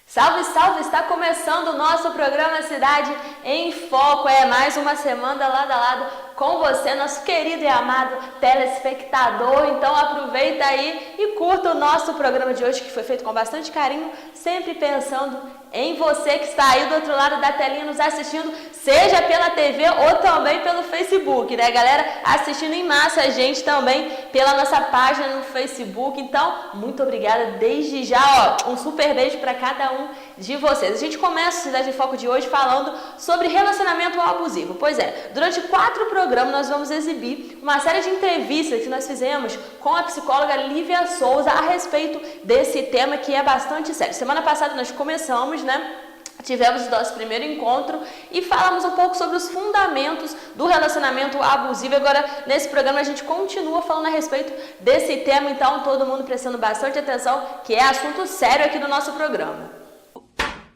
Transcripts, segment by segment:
Salve, salve! Está começando o nosso programa Cidade em Foco. É mais uma semana lado a lado com você, nosso querido e amado telespectador. Então aproveita aí e curta o nosso programa de hoje, que foi feito com bastante carinho, sempre pensando em você que está aí do outro lado da telinha nos assistindo, seja pela TV ou também pelo Facebook, né, galera? Assistindo em massa a gente também pela nossa página no Facebook. Então, muito obrigada desde já, ó, um super beijo para cada um de vocês. A gente começa o Cidade em Foco de hoje falando sobre relacionamento abusivo. Pois é, durante 4 programas nós vamos exibir uma série de entrevistas que nós fizemos com a psicóloga Lívia Souza a respeito desse tema que é bastante sério. Semana passada nós começamos, né? Tivemos o nosso primeiro encontro e falamos um pouco sobre os fundamentos do relacionamento abusivo. Agora, nesse programa, a gente continua falando a respeito desse tema, então todo mundo prestando bastante atenção, que é assunto sério aqui do nosso programa.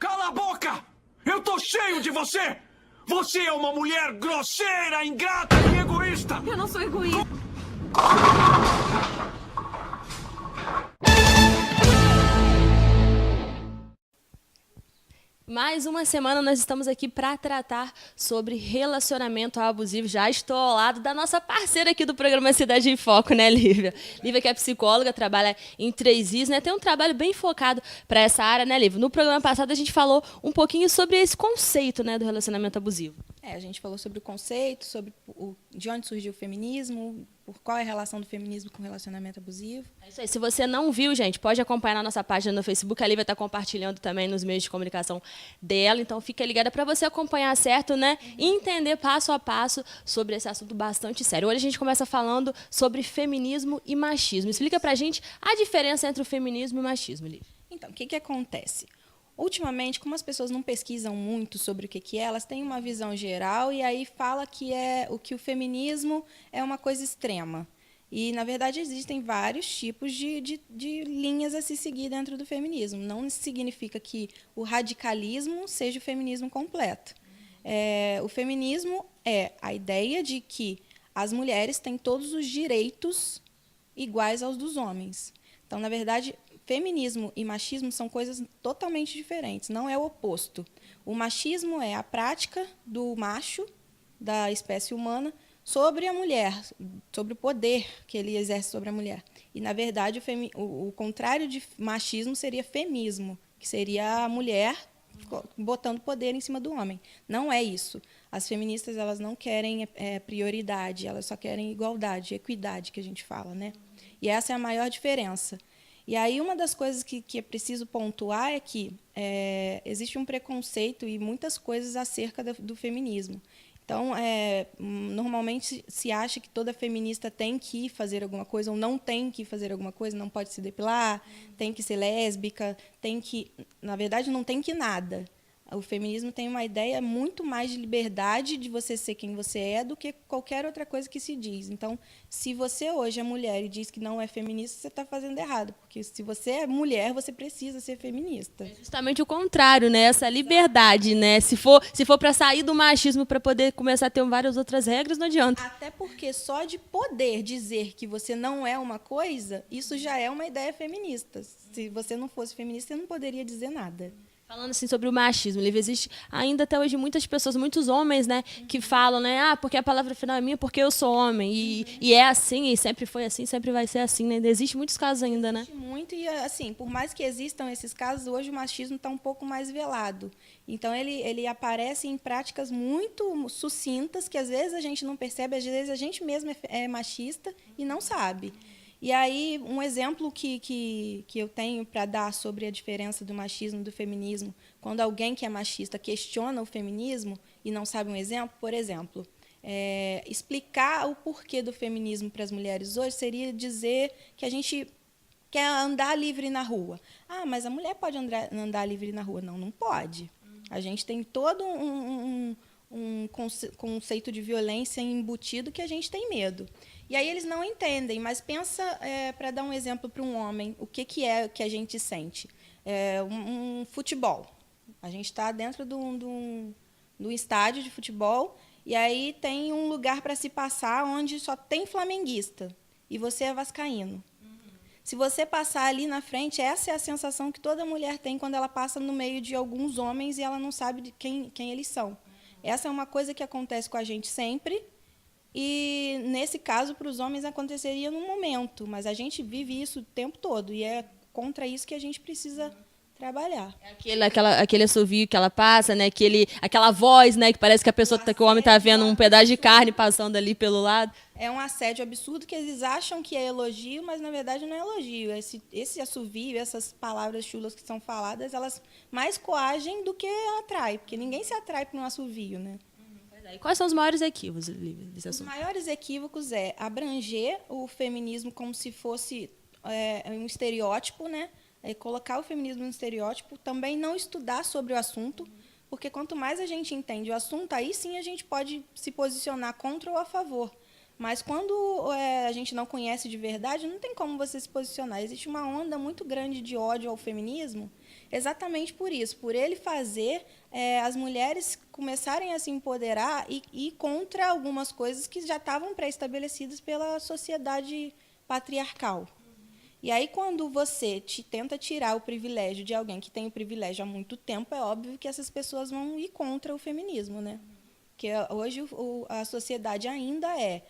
Cala a boca! Eu tô cheio de você! Você é uma mulher grosseira, ingrata e egoísta! Eu não sou egoísta. Mais uma semana nós estamos aqui para tratar sobre relacionamento abusivo. Já estou ao lado da nossa parceira aqui do programa Cidade em Foco, né, Lívia? Lívia que é psicóloga, trabalha em 3Is, né? Tem um trabalho bem focado para essa área, né, Lívia? No programa passado a gente falou um pouquinho sobre esse conceito, né, do relacionamento abusivo. A gente falou sobre o conceito, sobre de onde surgiu o feminismo, por qual é a relação do feminismo com o relacionamento abusivo. É isso aí. Se você não viu, gente, pode acompanhar na nossa página no Facebook. A Lívia está compartilhando também nos meios de comunicação dela. Então, fica ligada para você acompanhar, certo, né? E entender passo a passo sobre esse assunto bastante sério. Hoje a gente começa falando sobre feminismo e machismo. Explica para a gente a diferença entre o feminismo e o machismo, Lívia. Então, o que acontece? Ultimamente, como as pessoas não pesquisam muito sobre o que é, elas têm uma visão geral e aí fala que o feminismo é uma coisa extrema. E, na verdade, existem vários tipos de linhas a se seguir dentro do feminismo. Não significa que o radicalismo seja o feminismo completo. O feminismo é a ideia de que as mulheres têm todos os direitos iguais aos dos homens. Então, na verdade, feminismo e machismo são coisas totalmente diferentes, não é o oposto. O machismo é a prática do macho, da espécie humana, sobre a mulher, sobre o poder que ele exerce sobre a mulher. E, na verdade, o contrário de machismo seria femismo, que seria a mulher botando poder em cima do homem. Não é isso. As feministas elas não querem prioridade, elas só querem igualdade, equidade, que a gente fala, né? E essa é a maior diferença. E aí uma das coisas que é preciso pontuar é que existe um preconceito e muitas coisas acerca do feminismo. Então, normalmente se acha que toda feminista tem que fazer alguma coisa ou não tem que fazer alguma coisa, não pode se depilar, tem que ser lésbica, na verdade, não tem que nada. O feminismo tem uma ideia muito mais de liberdade de você ser quem você é do que qualquer outra coisa que se diz. Então, se você hoje é mulher e diz que não é feminista, você está fazendo errado. Porque se você é mulher, você precisa ser feminista. É justamente o contrário, né? Essa liberdade, né? Se for para sair do machismo para poder começar a ter várias outras regras, não adianta. Até porque só de poder dizer que você não é uma coisa, isso já é uma ideia feminista. Se você não fosse feminista, você não poderia dizer nada. Falando assim sobre o machismo, Lívia, existe ainda até hoje muitas pessoas, muitos homens, né, que falam, né, porque a palavra final é minha, porque eu sou homem, e é assim, e sempre foi assim, sempre vai ser assim, né? Existem muitos casos ainda, né? Existe muito, e assim, por mais que existam esses casos, hoje o machismo está um pouco mais velado. Então, ele aparece em práticas muito sucintas, que às vezes a gente não percebe, às vezes a gente mesmo é machista e não sabe. E aí, um exemplo que eu tenho para dar sobre a diferença do machismo e do feminismo, quando alguém que é machista questiona o feminismo e não sabe um exemplo, por exemplo, explicar o porquê do feminismo para as mulheres hoje seria dizer que a gente quer andar livre na rua. Ah, mas a mulher pode andar livre na rua. Não, não pode. A gente tem todo um conceito de violência embutido que a gente tem medo. E aí eles não entendem, mas pensa, para dar um exemplo para um homem, o que é que a gente sente? Um futebol. A gente está dentro do estádio de futebol e aí tem um lugar para se passar onde só tem flamenguista e você é vascaíno. Se você passar ali na frente, essa é a sensação que toda mulher tem quando ela passa no meio de alguns homens e ela não sabe de quem eles são. Essa é uma coisa que acontece com a gente sempre. E, nesse caso, para os homens aconteceria num momento. Mas a gente vive isso o tempo todo. E é contra isso que a gente precisa trabalhar. Aquele assovio que ela passa, né? Aquela voz, né? Que parece que a pessoa, que o homem está vendo um pedaço de carne passando ali pelo lado. É um assédio absurdo que eles acham que é elogio, mas na verdade não é elogio. Esse assovio, essas palavras chulas que são faladas, elas mais coagem do que atraem, porque ninguém se atrai por um assovio, né? E quais são os maiores equívocos, Lívia, desse assunto? Os maiores equívocos é abranger o feminismo como se fosse um estereótipo, né? Colocar o feminismo no estereótipo, também não estudar sobre o assunto, porque quanto mais a gente entende o assunto, aí sim a gente pode se posicionar contra ou a favor. Mas quando a gente não conhece de verdade, não tem como você se posicionar. Existe uma onda muito grande de ódio ao feminismo, exatamente por isso, por ele fazer as mulheres começarem a se empoderar e ir contra algumas coisas que já estavam pré-estabelecidas pela sociedade patriarcal. E aí, quando você tenta tirar o privilégio de alguém que tem o privilégio há muito tempo, é óbvio que essas pessoas vão ir contra o feminismo, né? Porque hoje a sociedade ainda é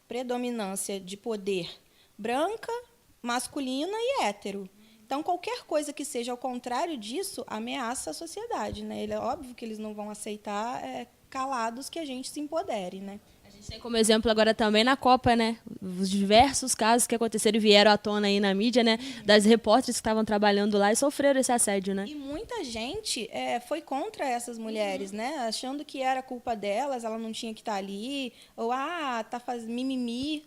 predominância de poder branca, masculina e hétero. Então, qualquer coisa que seja ao contrário disso ameaça a sociedade, né? É óbvio que eles não vão aceitar calados que a gente se empodere, né? A gente tem como exemplo agora também na Copa, né? Os diversos casos que aconteceram e vieram à tona aí na mídia, né? Das repórteres que estavam trabalhando lá e sofreram esse assédio, né? E muita gente foi contra essas mulheres, né? Achando que era culpa delas, ela não tinha que estar ali, ou tá fazendo mimimi.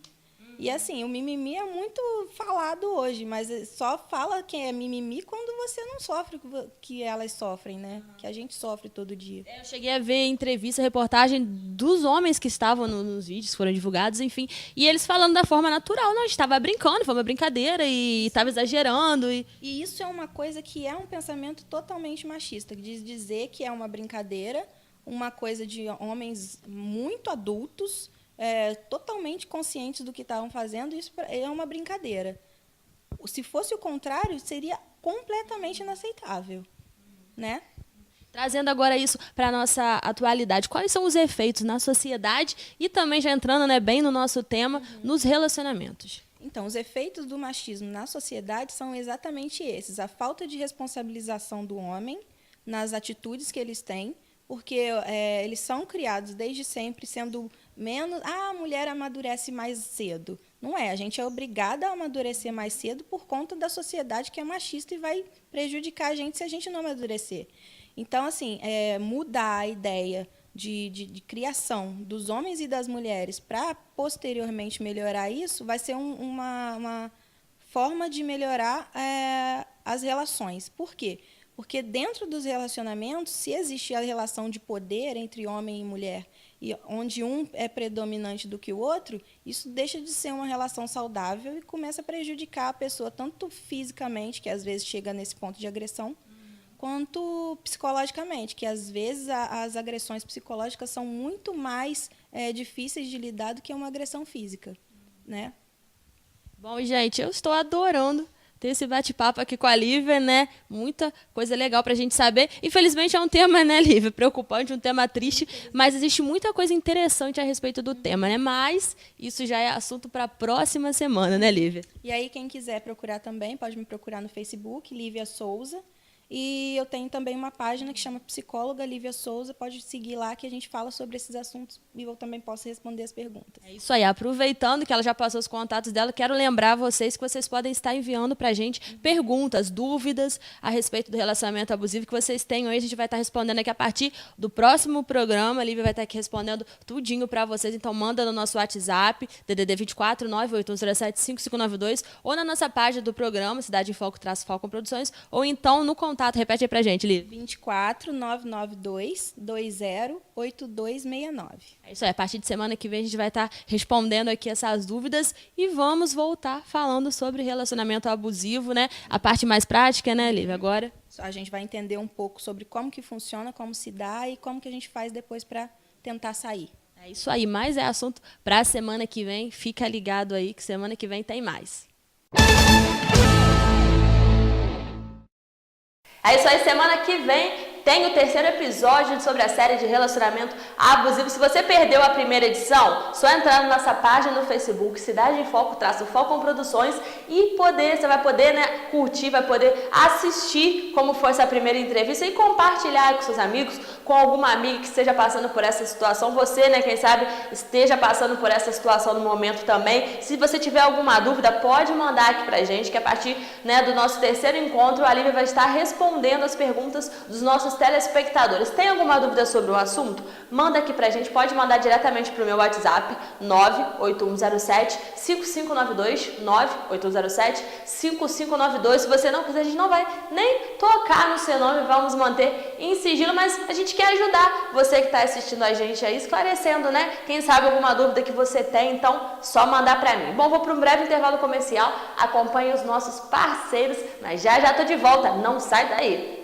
E assim, o mimimi é muito falado hoje, mas só fala que é mimimi quando você não sofre o que elas sofrem, né? Que a gente sofre todo dia. Eu cheguei a ver entrevista, reportagem dos homens que estavam nos vídeos, que foram divulgados, enfim, e eles falando da forma natural. Não, a gente estava brincando, foi uma brincadeira e estava exagerando. E isso é uma coisa que é um pensamento totalmente machista, de dizer que é uma brincadeira, uma coisa de homens muito adultos, totalmente conscientes do que estavam fazendo, isso é uma brincadeira. Se fosse o contrário, seria completamente inaceitável, né? Trazendo agora isso para a nossa atualidade, quais são os efeitos na sociedade e também já entrando, né, bem no nosso tema, nos relacionamentos? Então, os efeitos do machismo na sociedade são exatamente esses: a falta de responsabilização do homem nas atitudes que eles têm, porque eles são criados desde sempre sendo menos... a mulher amadurece mais cedo. Não é, a gente é obrigada a amadurecer mais cedo por conta da sociedade que é machista e vai prejudicar a gente se a gente não amadurecer. Então, assim, mudar a ideia de criação dos homens e das mulheres para posteriormente melhorar isso vai ser uma forma de melhorar as relações. Por quê? Porque dentro dos relacionamentos, se existe a relação de poder entre homem e mulher, e onde um é predominante do que o outro, isso deixa de ser uma relação saudável e começa a prejudicar a pessoa, tanto fisicamente, que às vezes chega nesse ponto de agressão, quanto psicologicamente, que às vezes as agressões psicológicas são muito mais difíceis de lidar do que uma agressão física, né? Bom, gente, eu estou adorando ter esse bate-papo aqui com a Lívia, né? Muita coisa legal pra gente saber. Infelizmente é um tema, né, Lívia, preocupante, um tema triste, mas existe muita coisa interessante a respeito do tema, né? Mas isso já é assunto para a próxima semana, né, Lívia? E aí, quem quiser procurar também, pode me procurar no Facebook, Lívia Souza. E eu tenho também uma página que chama Psicóloga Lívia Souza, pode seguir lá que a gente fala sobre esses assuntos e eu também posso responder as perguntas. É isso aí, aproveitando que ela já passou os contatos dela, quero lembrar vocês que vocês podem estar enviando para a gente perguntas, dúvidas a respeito do relacionamento abusivo que vocês tenham aí, a gente vai estar respondendo aqui a partir do próximo programa, a Lívia vai estar aqui respondendo tudinho para vocês, então manda no nosso WhatsApp, DDD 24 98107 5592, ou na nossa página do programa, Cidade em Foco, Falcon Produções, ou então no contato. Repete aí pra gente, Lívia. 24 992 20 8269. É isso aí, a partir de semana que vem a gente vai estar respondendo aqui essas dúvidas e vamos voltar falando sobre relacionamento abusivo, né? A parte mais prática, né, Lívia, agora? A gente vai entender um pouco sobre como que funciona, como se dá e como que a gente faz depois para tentar sair. É isso aí, mas é assunto para a semana que vem. Fica ligado aí que semana que vem tem mais. É isso aí, semana que vem tem o terceiro episódio sobre a série de relacionamento abusivo. Se você perdeu a primeira edição, só entrar na nossa página no Facebook, Cidade em Foco, Focom Produções, e você vai poder, curtir, vai poder assistir como foi essa primeira entrevista e compartilhar com seus amigos, com alguma amiga que esteja passando por essa situação. Você, quem sabe, esteja passando por essa situação no momento também. Se você tiver alguma dúvida, pode mandar aqui pra gente, que a partir do nosso terceiro encontro, a Lívia vai estar respondendo as perguntas dos nossos telespectadores. Tem alguma dúvida sobre o assunto? Manda aqui pra gente, pode mandar diretamente pro meu WhatsApp, 98107-5592, 98107-5592. Se você não quiser, a gente não vai nem tocar no seu nome, vamos manter em sigilo, mas a gente quer ajudar você que está assistindo a gente aí, esclarecendo, Quem sabe alguma dúvida que você tem, então só mandar pra mim. Bom, vou para um breve intervalo comercial, acompanhe os nossos parceiros, mas já tô de volta, não sai daí.